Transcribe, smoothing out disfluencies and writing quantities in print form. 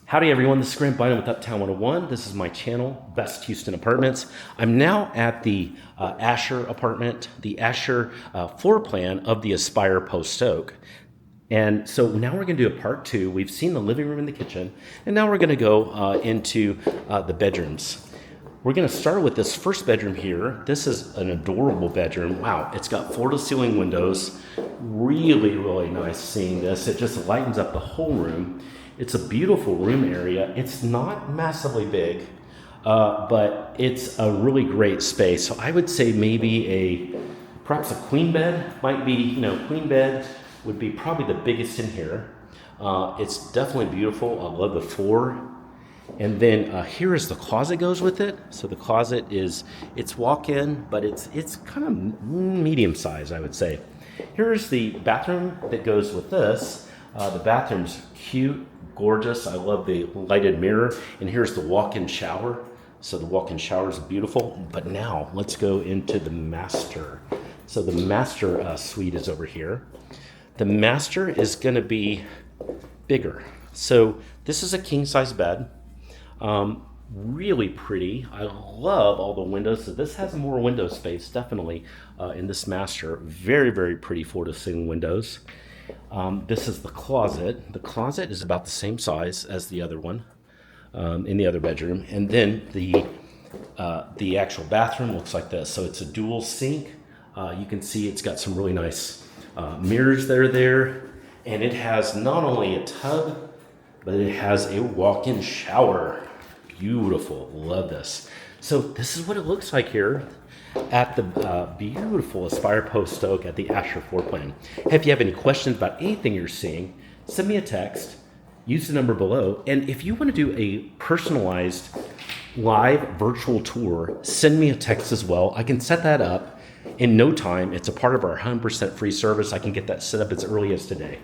Howdy everyone, this is Grant Bynum with Uptown 101. This is my channel, Best Houston Apartments. I'm now at the Asher apartment, the Asher floor plan of the Aspire Post Oak. And so now we're gonna do a part two. We've seen the living room and the kitchen, and now we're gonna go into the bedrooms. We're gonna start with this first bedroom here. This is an adorable bedroom. Wow, it's got floor-to-ceiling windows. Really, really nice seeing this. It just lightens up the whole room. It's a beautiful room area. It's not massively big, but it's a really great space. So I would say maybe perhaps a queen bed might be, queen bed would be probably the biggest in here. It's definitely beautiful. I love the floor. And then here is the closet goes with it. So the closet it's walk-in, but it's kind of medium size, I would say. Here's the bathroom that goes with this. The bathroom's cute, gorgeous. I love the lighted mirror. And here's the walk-in shower. So the walk-in shower is beautiful. But now let's go into the master. So the master suite is over here. The master is going to be bigger. So this is a king-size bed. Really pretty. I love all the windows. So this has more window space, definitely, in this master. Very, very pretty floor-to-ceiling windows. This is the closet. The closet is about the same size as the other one in the other bedroom. And then the actual bathroom looks like this. So it's a dual sink. You can see it's got some really nice mirrors that are there. And it has not only a tub, but it has a walk-in shower. Beautiful. Love this. So this is what it looks like here at the beautiful Aspire Post Oak at the Asher floor plan. If you have any questions about anything you're seeing, send me a text, use the number below, and if you want to do a personalized live virtual tour, send me a text as well. I can set that up in no time. It's a part of our 100% free service. I can get that set up as early as today.